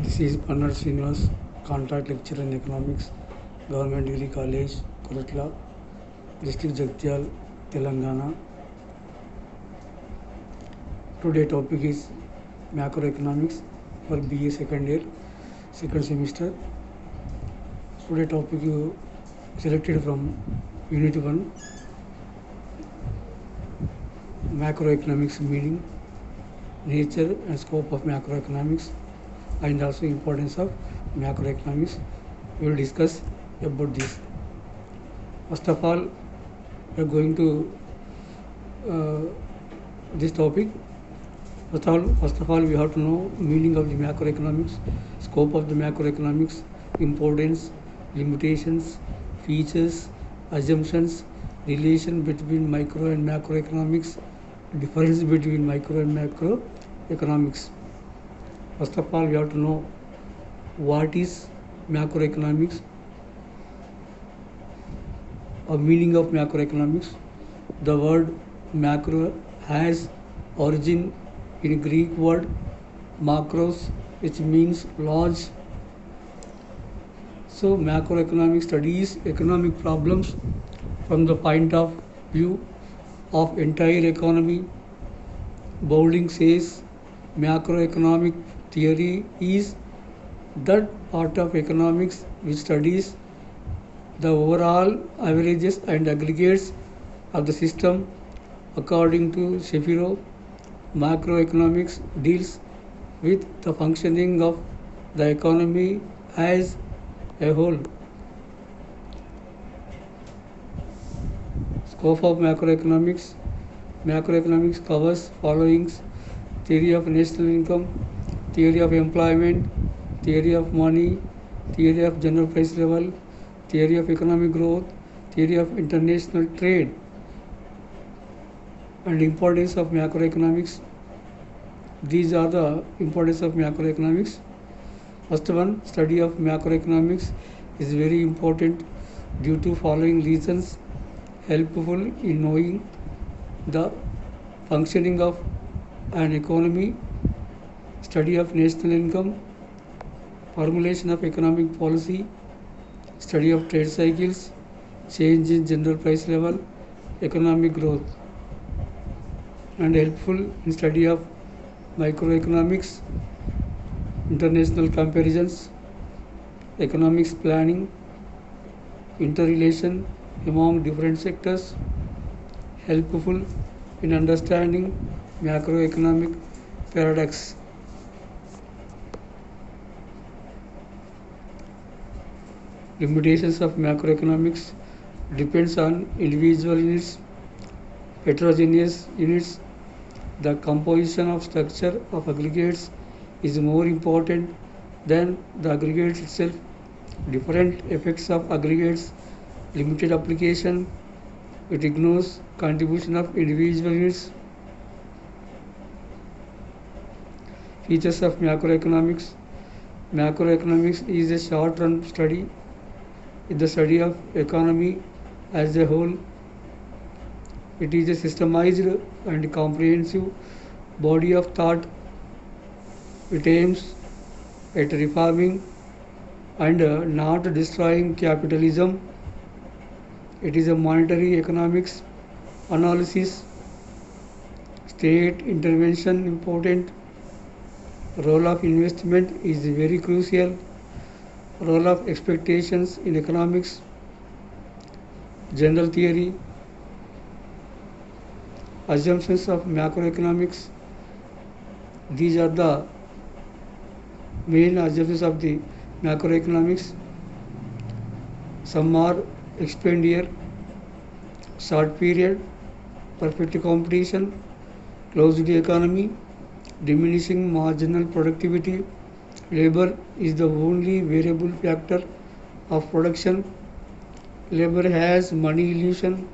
This is Pannad Srinivas, Contract Lecturer in Economics, Government Degree College, Koratla, District Jagtial, Telangana. Today topic is macroeconomics for BA second year, second semester. Today topic you selected from Unit 1, macroeconomics meaning, nature and scope of macroeconomics, and also importance of macroeconomics. We will discuss about this. First of all, we are going to this topic. First of all, we have to know meaning of the macroeconomics, scope of the macroeconomics, importance, limitations, features, assumptions, relation between micro and macroeconomics, difference between micro and macroeconomics. First of all, we have to know what is macroeconomics, or meaning of macroeconomics. The word macro has origin in Greek word macros, which means large. So macroeconomics studies economic problems from the point of view of entire economy. Bowling says macroeconomic theory is that part of economics which studies the overall averages and aggregates of the system. According to Shapiro, macroeconomics deals with the functioning of the economy as a whole. Scope of macroeconomics. Macroeconomics covers followings: theory of national income, theory of employment, theory of money, theory of general price level, theory of economic growth, theory of international trade, and importance of macroeconomics. These are the importance of macroeconomics. First one, study of macroeconomics is very important due to following reasons, helpful in knowing the functioning of an economy: study of national income, formulation of economic policy, study of trade cycles, change in general price level, economic growth, and helpful in study of microeconomics, international comparisons, economics planning, interrelation among different sectors, helpful in understanding macroeconomic paradox. Limitations of macroeconomics depends on individual units, heterogeneous units. The composition of structure of aggregates is more important than the aggregates itself. Different effects of aggregates, limited application. It ignores contribution of individual units. Features of macroeconomics. Macroeconomics is a short-run study. In the study of economy as a whole, it is a systemized and comprehensive body of thought. It aims at reforming and not destroying capitalism. It is a monetary economics analysis. State intervention important. Role of investment is very crucial. Role of expectations in economics. General theory. Assumptions of macroeconomics. These are the main assumptions of the macroeconomics. Some are explained here: short period, perfect competition, closed economy, diminishing marginal productivity, labor is the only variable factor of production, labor has money illusion,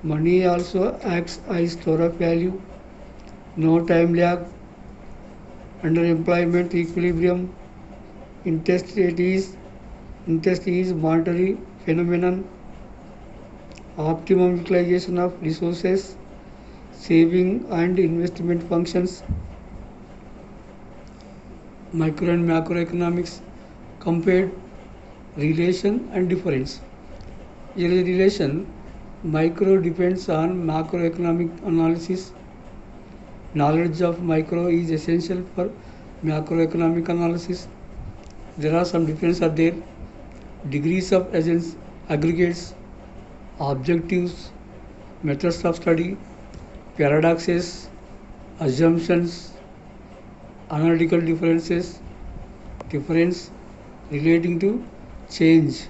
money also acts as store of value, no time lag, underemployment equilibrium, interest is monetary phenomenon, optimum utilization of resources, saving and investment functions. micro and macroeconomics compared relation and difference. Here is a relation. Micro depends on macroeconomic analysis. Knowledge of micro is essential for macroeconomic analysis. There are some differences are there. Degrees of agents, aggregates, objectives, methods of study, paradoxes, assumptions, analytical differences, difference relating to change.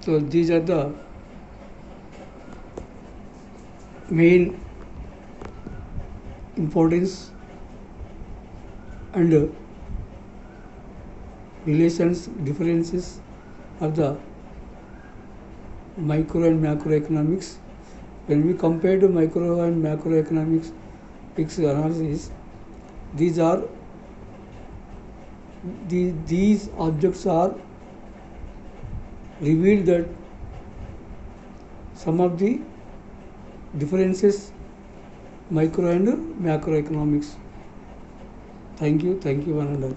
So these are the main importance and relations, differences of the micro and macroeconomics. When we compare the micro and macroeconomics analysis, these objects are revealed that some of the differences micro and macroeconomics. Thank you, one and all.